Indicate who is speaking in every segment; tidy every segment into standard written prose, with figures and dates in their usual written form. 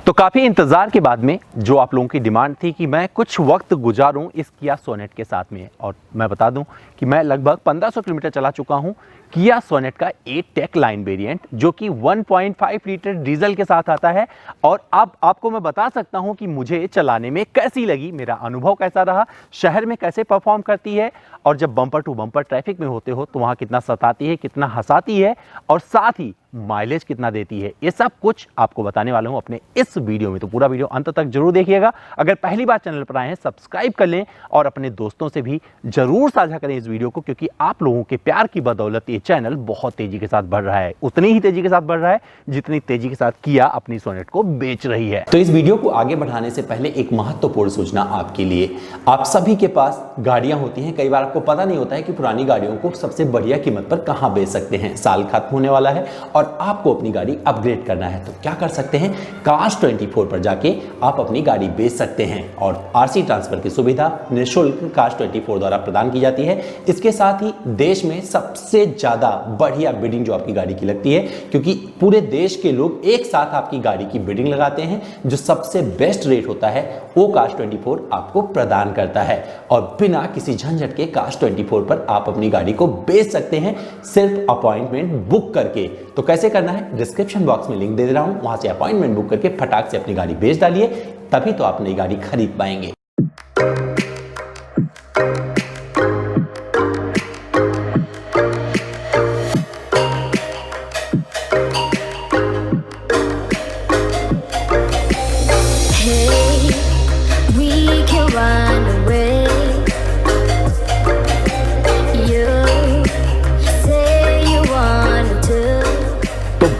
Speaker 1: तो काफ़ी इंतज़ार के बाद में जो आप लोगों की डिमांड थी कि मैं कुछ वक्त गुजारूं इस किया सोनेट के साथ में, और मैं बता दूं कि मैं लगभग 1500 किलोमीटर चला चुका हूं किया सोनेट का ए टेक लाइन वेरिएंट, जो कि 1.5 लीटर डीजल के साथ आता है। और अब आपको मैं बता सकता हूं कि मुझे चलाने में कैसी लगी, मेरा अनुभव कैसा रहा, शहर में कैसे परफॉर्म करती है, और जब बम्पर टू बम्पर ट्रैफिक में होते हो तो वहाँ कितना सताती है, कितना हंसाती है, और साथ ही माइलेज कितना देती है, ये सब कुछ आपको बताने वाला हूं अपने इस वीडियो में। तो पूरा वीडियो अंत तक जरूर देखिएगा। अगर पहली बार चैनल पर आए हैं सब्सक्राइब कर लें और अपने दोस्तों से भी जरूर साझा करें इस वीडियो को, क्योंकि आप लोगों के प्यार की बदौलत ये चैनल बहुत तेजी के साथ बढ़ रहा है, उतनी ही तेजी के साथ बढ़ रहा है जितनी तेजी के साथ किया अपनी सोनेट को बेच रही है।
Speaker 2: तो इस वीडियो को आगे बढ़ाने से पहले एक महत्वपूर्ण सूचना आपके लिए। आप सभी के पास गाड़ियां होती हैं, कई बार आपको पता नहीं होता है कि पुरानी गाड़ियों को सबसे बढ़िया कीमत पर कहां बेच सकते हैं। साल खत्म होने वाला है और आपको अपनी गाड़ी अपग्रेड करना है, तो क्या कर सकते हैं, Cars24 पर जाके आप अपनी गाड़ी बेच सकते हैं और आरसी ट्रांसफर की सुविधा निःशुल्क Cars24 द्वारा प्रदान की जाती है। इसके साथ ही देश में सबसे ज्यादा बढ़िया बिडिंग जो आपकी गाड़ी की लगती है, क्योंकि पूरे देश के लोग एक साथ आपकी गाड़ी की बिडिंग लगाते हैं, जो सबसे बेस्ट रेट होता है वो Cars24 आपको प्रदान करता है। और बिना किसी झंझट के Cars24 पर आप अपनी गाड़ी को बेच सकते हैं, सिर्फ अपॉइंटमेंट बुक करके। तो कैसे करना है, डिस्क्रिप्शन बॉक्स में लिंक दे रहा हूं, वहां से अपॉइंटमेंट बुक करके फटाक से अपनी गाड़ी बेच डालिए, तभी तो आप नई गाड़ी खरीद पाएंगे।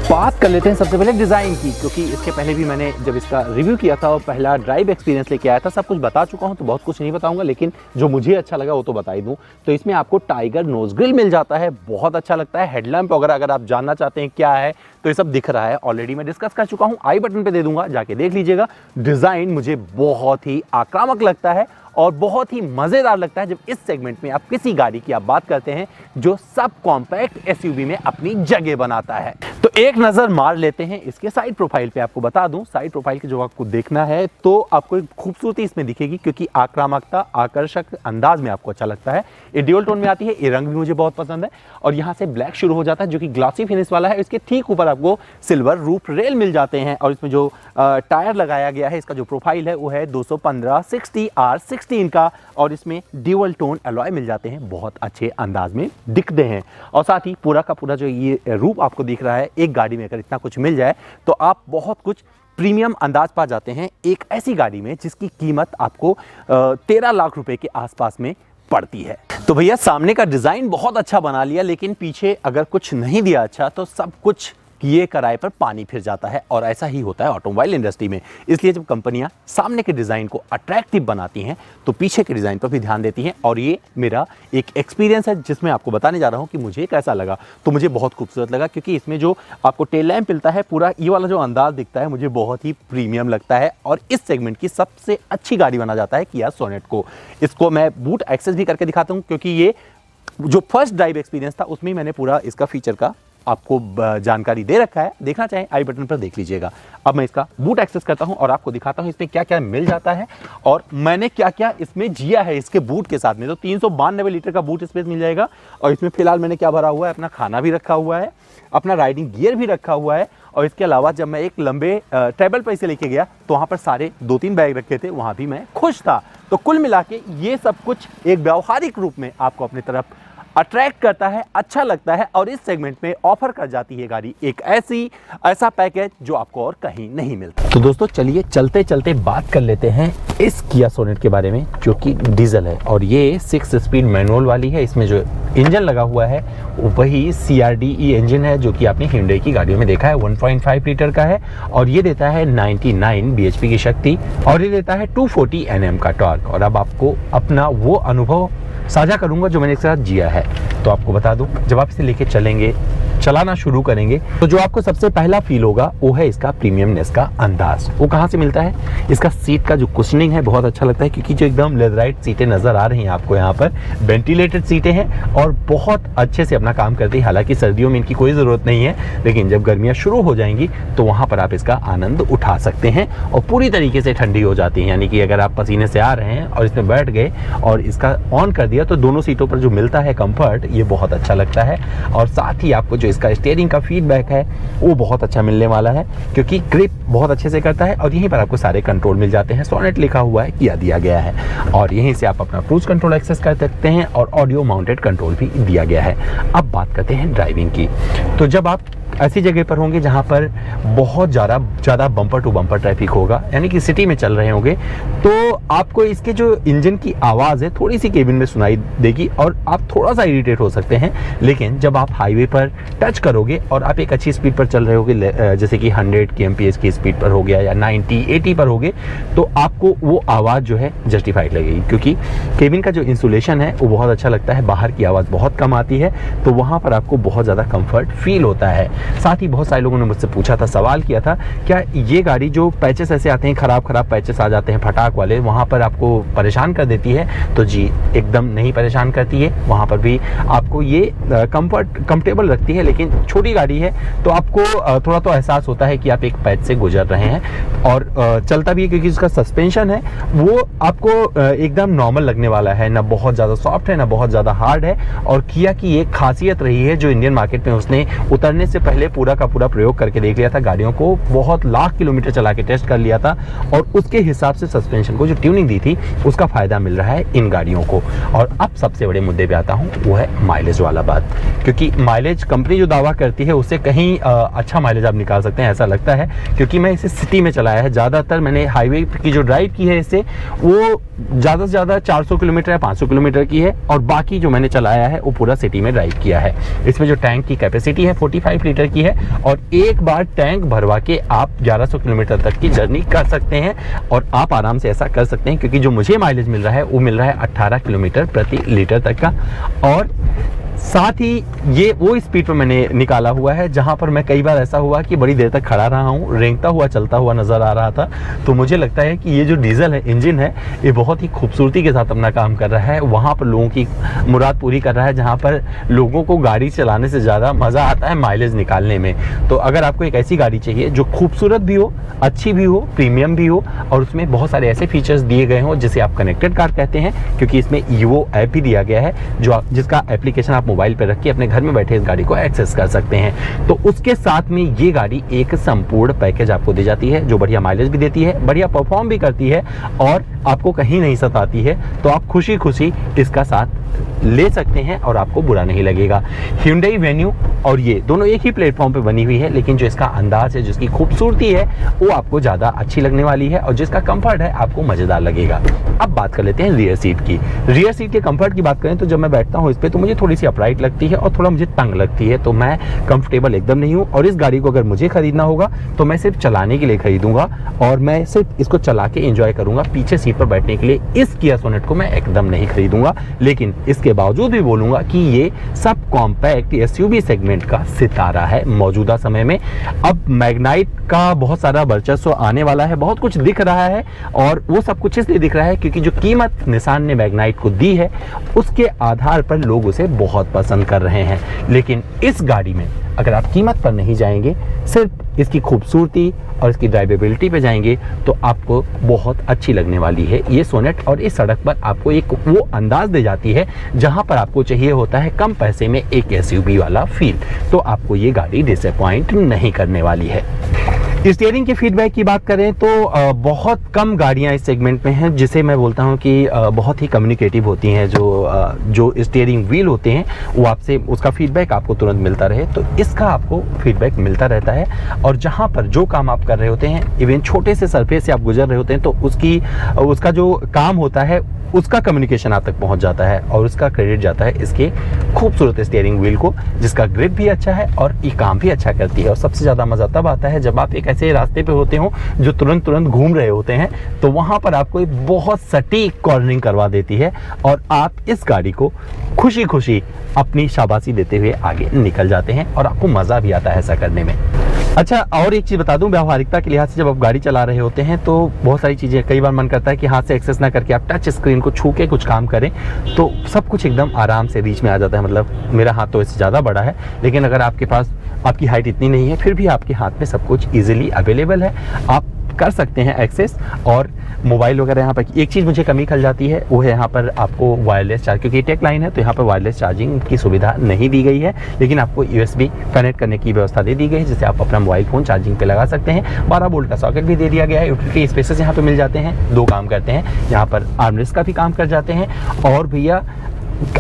Speaker 1: बात कर लेते हैं सबसे पहले डिज़ाइन की, क्योंकि इसके पहले भी मैंने जब इसका रिव्यू किया था और पहला ड्राइव एक्सपीरियंस लेके आया था, सब कुछ बता चुका हूं, तो बहुत कुछ नहीं बताऊंगा, लेकिन जो मुझे अच्छा लगा वो तो बता ही दूं। तो इसमें आपको टाइगर नोज ग्रिल मिल जाता है, बहुत अच्छा लगता है। हेडलैम्प वगैरह अगर आप जानना चाहते हैं क्या है तो ये सब दिख रहा है, ऑलरेडी मैं डिस्कस कर चुका हूँ, आई बटन पे दे दूंगा, जाके देख लीजिएगा। डिज़ाइन मुझे बहुत ही आक्रामक लगता है और बहुत ही मज़ेदार लगता है जब इस सेगमेंट में आप किसी गाड़ी की आप बात करते हैं जो सब कॉम्पैक्ट एसयूवी में अपनी जगह बनाता है। तो एक नज़र मार लेते हैं इसके साइड प्रोफाइल पे। आपको बता दूं, साइड प्रोफाइल की जो आपको देखना है तो आपको एक खूबसूरती इसमें दिखेगी, क्योंकि आक्रामकता, आकर्षक अंदाज में आपको अच्छा लगता है। ये ड्यूल टोन में आती है, ये रंग भी मुझे बहुत पसंद है, और यहाँ से ब्लैक शुरू हो जाता है जो कि ग्लॉसी फिनिश वाला है। इसके ठीक ऊपर आपको सिल्वर रूफ रेल मिल जाते हैं, और इसमें जो टायर लगाया गया है, इसका जो प्रोफाइल है वो है 215/60R16 का, और इसमें ड्यूल टोन अलॉय मिल जाते हैं, बहुत अच्छे अंदाज में दिखते हैं। और साथ ही पूरा का पूरा जो ये रूप आपको दिख रहा है, एक गाड़ी में अगर इतना कुछ मिल जाए तो आप बहुत कुछ प्रीमियम अंदाज पा जाते हैं एक ऐसी गाड़ी में जिसकी कीमत आपको 13 लाख रुपए के आसपास में पड़ती है। तो भैया सामने का डिजाइन बहुत अच्छा बना लिया, लेकिन पीछे अगर कुछ नहीं दिया अच्छा तो सब कुछ किए कराए पर पानी फिर जाता है, और ऐसा ही होता है ऑटोमोबाइल इंडस्ट्री में। इसलिए जब कंपनियां सामने के डिज़ाइन को अट्रैक्टिव बनाती हैं तो पीछे के डिज़ाइन पर भी ध्यान देती हैं, और ये मेरा एक एक्सपीरियंस है जिसमें आपको बताने जा रहा हूं कि मुझे कैसा लगा। तो मुझे बहुत खूबसूरत लगा, क्योंकि इसमें जो आपको टेल लैंप मिलता है, पूरा ये वाला जो अंदाज दिखता है मुझे बहुत ही प्रीमियम लगता है, और इस सेगमेंट की सबसे अच्छी गाड़ी बना जाता है किया सोनेट को। इसको मैं बूट एक्सेस भी करके दिखाता हूँ, क्योंकि ये जो फर्स्ट ड्राइव एक्सपीरियंस था उसमें मैंने पूरा इसका फीचर का आपको जानकारी दे रखा है, देखना चाहें आई बटन पर देख लीजिएगा। अब मैं इसका बूट एक्सेस करता हूं और आपको दिखाता हूं इसमें क्या क्या मिल जाता है और मैंने क्या क्या इसमें जिया है इसके बूट के साथ में। तो 392 लीटर का बूट स्पेस मिल जाएगा, और इसमें फिलहाल मैंने क्या भरा हुआ है, अपना खाना भी रखा हुआ है, अपना राइडिंग गियर भी रखा हुआ है, और इसके अलावा जब मैं एक लंबे ट्रैवल पर इसे लेके गया तो वहाँ पर सारे 2-3 बैग रखे थे, वहाँ भी मैं खुश था। तो कुल मिला के ये सब कुछ एक व्यावहारिक रूप में आपको अपनी तरफ अट्रैक्ट करता है, अच्छा लगता है, और इस सेगमेंट में ऑफर कर जाती है गाड़ी एक ऐसा पैकेज जो आपको और कहीं नहीं मिलता। तो दोस्तों चलिए चलते चलते बात कर लेते हैं इस किया सोनेट के बारे में, जो कि डीजल है, और ये 6 स्पीड मैनुअल वाली है। इसमें जो इंजन लगा हुआ है वही CRDE इंजन है, जो कि आपने Hyundai की गाड़ियों में देखा है, 1.5 लीटर का है, और ये देता है 99 bhp की शक्ति, और ये देता है 240 Nm का टॉर्क। और अब आपको अपना वो अनुभव साझा करूंगा जो मैंने इसके साथ जिया है। तो आपको बता दूं, जब आप इसे लेके चलाना शुरू करेंगे तो जो आपको सबसे पहला फील होगा वो है इसका प्रीमियमनेस का अंदाज। वो कहाँ से मिलता है? इसका सीट का जो कुशनिंग है बहुत अच्छा लगता है, क्योंकि जो एकदम लेदराइट सीटें नजर आ रही हैं आपको यहाँ पर, वेंटिलेटेड सीटें हैं और बहुत अच्छे से अपना काम करती है। हालांकि सर्दियों में इनकी कोई ज़रूरत नहीं है, लेकिन जब गर्मियाँ शुरू हो जाएंगी तो वहाँ पर आप इसका आनंद उठा सकते हैं और पूरी तरीके से ठंडी हो जाती है। यानी कि अगर आप पसीने से आ रहे हैं और इसमें बैठ गए और इसका ऑन कर दिया तो दोनों सीटों पर जो मिलता है कंफर्ट, ये बहुत अच्छा लगता है। और साथ ही आपको जो इसका स्टीयरिंग का फीडबैक है वो बहुत अच्छा मिलने वाला है, क्योंकि ग्रिप बहुत अच्छे से करता है और यहीं पर आपको सारे कंट्रोल मिल जाते हैं। सोनेट लिखा हुआ है, किया दिया गया है और यहीं से आप अपना क्रूज कंट्रोल एक्सेस कर सकते हैं और ऑडियो माउंटेड कंट्रोल भी दिया गया है। अब बात करते हैं ड्राइविंग की। तो जब आप ऐसी जगह पर होंगे जहां पर बहुत ज़्यादा बम्पर टू बम्पर ट्रैफिक होगा, यानी कि सिटी में चल रहे होंगे, तो आपको इसके जो इंजन की आवाज़ है थोड़ी सी केबिन में सुनाई देगी और आप थोड़ा सा इरिटेट हो सकते हैं। लेकिन जब आप हाईवे पर टच करोगे और आप एक अच्छी स्पीड पर चल रहे होगे, जैसे कि 100 kmph की स्पीड पर हो गया या 90-80 पर हो गए, तो आपको वो आवाज़ जो है जस्टिफाइड लगेगी, क्योंकि केबिन का जो इंसुलेशन है वो बहुत अच्छा लगता है, बाहर की आवाज़ बहुत कम आती है, तो वहाँ पर आपको बहुत ज़्यादा कंफर्ट फील होता है। साथ ही बहुत सारे लोगों ने मुझसे पूछा था, सवाल किया था, क्या ये गाड़ी जो पैचेस ऐसे आते हैं, खराब पैचेस आ जाते हैं फटाक वाले, वहाँ पर आपको परेशान कर देती है? तो जी एकदम नहीं परेशान करती है। वहाँ पर भी आपको ये कंफर्टेबल रखती है, लेकिन छोटी गाड़ी है तो आपको थोड़ा तो एहसास होता है कि आप एक पैच से गुजर रहे हैं। और चलता भी है क्योंकि उसका सस्पेंशन है वो आपको एकदम नॉर्मल लगने वाला है, ना बहुत ज़्यादा सॉफ्ट है ना बहुत ज़्यादा हार्ड है। और किया की एक खासियत रही है जो इंडियन मार्केट में उसने उतरने से पहले पूरा का पूरा प्रयोग करके देख लिया था, गाड़ियों को बहुत लाख किलोमीटर चला के टेस्ट कर लिया था और उसके हिसाब से सस्पेंशन को जो ट्यूनिंग दी थी उसका फायदा मिल रहा है इन गाड़ियों को। और अब सबसे बड़े मुद्दे पे आता हूँ, वो है माइलेज वाला बात, क्योंकि माइलेज कंपनी जो दावा करती है उससे कहीं अच्छा माइलेज आप निकाल सकते हैं, ऐसा लगता है। क्योंकि मैं इसे सिटी में चलाया है, ज़्यादातर मैंने हाईवे की जो ड्राइव की है इससे वो ज़्यादा से ज़्यादा 400 किलोमीटर या 500 किलोमीटर की है और बाकी जो मैंने चलाया है वो पूरा सिटी में ड्राइव किया है। इसमें जो टैंक की कैपेसिटी है 45 लीटर की है और एक बार टैंक भरवा के आप 1100 किलोमीटर तक की जर्नी कर सकते हैं और आप आराम से ऐसा कर सकते हैं, क्योंकि जो मुझे माइलेज मिल रहा है वो मिल रहा है 18 किलोमीटर प्रति लीटर तक का। और साथ ही ये वो स्पीड पर मैंने निकाला हुआ है जहां पर मैं कई बार ऐसा हुआ कि बड़ी देर तक खड़ा रहा हूं, रेंगता हुआ चलता हुआ नज़र आ रहा था। तो मुझे लगता है कि ये जो डीजल है, इंजन है, ये बहुत ही खूबसूरती के साथ अपना काम कर रहा है, वहाँ पर लोगों की मुराद पूरी कर रहा है जहाँ पर लोगों को गाड़ी चलाने से ज़्यादा मज़ा आता है माइलेज निकालने में। तो अगर आपको एक ऐसी गाड़ी चाहिए जो खूबसूरत भी हो, अच्छी भी हो, प्रीमियम भी हो और उसमें बहुत सारे ऐसे फीचर्स दिए गए हों जिसे आप कनेक्टेड कार कहते हैं, क्योंकि इसमें ईवो ऐप भी दिया गया है जिसका एप्लीकेशन आप मोबाइल पर रख के अपने घर में बैठे इस गाड़ी को एक्सेस कर सकते हैं, तो उसके साथ में ये गाड़ी एक संपूर्ण पैकेज आपको दी जाती है जो बढ़िया माइलेज भी देती है, बढ़िया परफॉर्म भी करती है और आपको कहीं नहीं सताती है। तो आप खुशी खुशी इसका साथ ले सकते हैं और आपको बुरा नहीं लगेगा। Hyundai Venue और ये दोनों एक ही प्लेटफॉर्म पे बनी हुई है, लेकिन जो इसका अंदाज है, जिसकी खूबसूरती है, वो आपको ज़्यादा अच्छी लगने वाली है और जिसका कंफर्ट है आपको मज़ेदार लगेगा। अब बात कर लेते हैं रियर सीट की। रियर सीट के कंफर्ट की बात करें तो जब मैं बैठता हूँ इस पर तो मुझे थोड़ी सी अपराइट लगती है और थोड़ा मुझे तंग लगती है, तो मैं कंफर्टेबल एकदम नहीं हूँ। और इस गाड़ी को अगर मुझे खरीदना होगा तो मैं सिर्फ चलाने के लिए खरीदूंगा और मैं सिर्फ इसको चला के एंजॉय करूंगा, पीछे सीट पर बैठने के लिए इस किया सोनेट को मैं एकदम नहीं खरीदूंगा। लेकिन इसके बावजूद भी बोलूंगा कि ये सब कॉम्पैक्ट एसयूवी सेगमेंट का सितारा है मौजूदा समय में। अब मैग्नाइट का बहुत सारा वर्चस्व आने वाला है, बहुत कुछ दिख रहा है और वो सब कुछ इसलिए दिख रहा है क्योंकि जो कीमत निसान ने मैग्नाइट को दी है उसके आधार पर लोग उसे बहुत पसंद कर रहे हैं। लेकिन इस गाड़ी में अगर आप कीमत पर नहीं जाएंगे, सिर्फ इसकी खूबसूरती और इसकी ड्राइवेबिलिटी पे जाएंगे तो आपको बहुत अच्छी लगने वाली है ये सोनेट। और इस सड़क पर आपको एक वो अंदाज दे जाती है जहां पर आपको चाहिए होता है कम पैसे में एक एसयूवी वाला फील, तो आपको ये गाड़ी डिसअपॉइंट नहीं करने वाली है। स्टीयरिंग के फीडबैक की बात करें तो बहुत कम गाड़ियां इस सेगमेंट में हैं जिसे मैं बोलता हूं कि बहुत ही कम्युनिकेटिव होती हैं। जो स्टीयरिंग व्हील होते हैं वो आपसे उसका फीडबैक आपको तुरंत मिलता रहे, तो इसका आपको फीडबैक मिलता रहता है। और जहां पर जो काम आप कर रहे होते हैं, इवन छोटे से सरफेस से आप गुजर रहे होते हैं, तो उसका जो काम होता है उसका कम्युनिकेशन आप तक पहुंच जाता है और उसका क्रेडिट जाता है इसके खूबसूरत स्टीयरिंग व्हील को, जिसका ग्रिप भी अच्छा है और ये काम भी अच्छा करती है। और सबसे ज़्यादा मज़ा तब आता है जब आप एक ऐसे रास्ते पे होते हो जो तुरंत घूम रहे होते हैं, तो वहाँ पर आपको एक बहुत सटीक कॉर्नरिंग करवा देती है और आप इस गाड़ी को खुशी खुशी अपनी शाबाशी देते हुए आगे निकल जाते हैं और आपको मज़ा भी आता है ऐसा करने में। अच्छा, और एक चीज़ बता दूं, व्यावहारिकता के लिहाज से जब आप गाड़ी चला रहे होते हैं तो बहुत सारी चीज़ें, कई बार मन करता है कि हाथ से एक्सेस ना करके आप टच स्क्रीन को छू के कुछ काम करें, तो सब कुछ एकदम आराम से रीच में आ जाता है। मतलब मेरा हाथ तो इससे ज़्यादा बड़ा है, लेकिन अगर आपके पास, आपकी हाइट इतनी नहीं है, फिर भी आपके हाथ में सब कुछ ईजिली अवेलेबल है, आप कर सकते हैं एक्सेस। और मोबाइल वगैरह यहाँ पर एक चीज़ मुझे कमी खल जाती है, वो है यहाँ पर आपको वायरलेस चार्ज, क्योंकि टेक लाइन है तो यहाँ पर वायरलेस चार्जिंग की सुविधा नहीं दी गई है, लेकिन आपको USB कनेक्ट करने की व्यवस्था दे दी गई है, जिससे आप अपना मोबाइल फ़ोन चार्जिंग पे लगा सकते हैं। 12 वोल्ट का सॉकेट भी दे दिया गया है। यूटिलिटी स्पेसेस यहाँ पे मिल जाते हैं, 2 काम करते हैं, यहाँ पर आर्मरेस्ट का भी काम कर जाते हैं। और भैया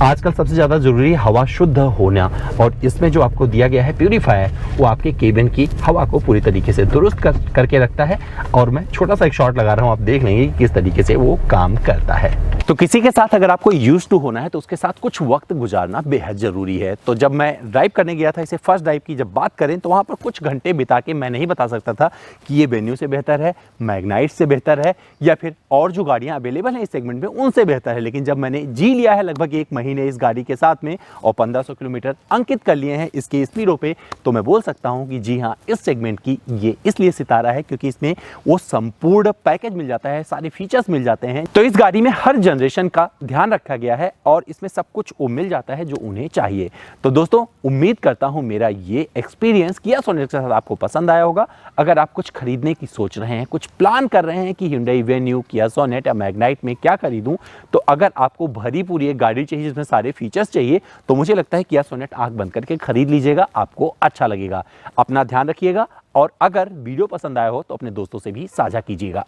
Speaker 1: आजकल सबसे ज़्यादा ज़रूरी है हवा शुद्ध होना, और इसमें जो आपको दिया गया है प्यूरीफायर, वो आपके केबिन की हवा को पूरी तरीके से दुरुस्त करके रखता है। और मैं छोटा सा एक शॉट लगा रहा हूँ, आप देख लेंगे किस तरीके से वो काम करता है। तो किसी के साथ अगर आपको यूज्ड टू होना है तो उसके साथ कुछ वक्त गुजारना बेहद ज़रूरी है। तो जब मैं ड्राइव करने गया था, इसे फर्स्ट ड्राइव की जब बात करें, तो वहाँ पर कुछ घंटे बिता के मैं नहीं बता सकता था कि ये वेन्यू से बेहतर है, मैग्नाइट से बेहतर है, या फिर और जो गाड़ियाँ अवेलेबल हैं इस सेगमेंट में उनसे बेहतर है। लेकिन जब मैंने जी लिया है लगभग 1 महीने इस गाड़ी के साथ में और 1500 किलोमीटर अंकित कर लिए हैं इसके स्पीडों पे, तो मैं बोल सकता हूँ कि जी हाँ, इस सेगमेंट की ये इसलिए सितारा है क्योंकि इसमें वो संपूर्ण पैकेज मिल जाता है, सारे फीचर्स मिल जाते हैं। तो इस गाड़ी में हर जनरेशन का ध्यान रखा गया है और इसमें सब कुछ वो मिल जाता है जो उन्हें चाहिए। तो दोस्तों, उम्मीद करता हूं मेरा ये एक्सपीरियंस किया सोनेट के साथ आपको पसंद आया होगा। अगर आप कुछ खरीदने की सोच रहे हैं, कुछ प्लान कर रहे हैं कि Hyundai Venue, Kia Sonet या मैग्नाइट में क्या खरीदूं, तो अगर आपको भरी पूरी एक गाड़ी चाहिए जिसमें सारे फीचर्स चाहिए, तो मुझे लगता है Kia Sonet आंख बंद करके खरीद लीजिएगा, आपको अच्छा लगेगा। अपना ध्यान रखिएगा और अगर वीडियो पसंद आया हो तो अपने दोस्तों से भी साझा कीजिएगा।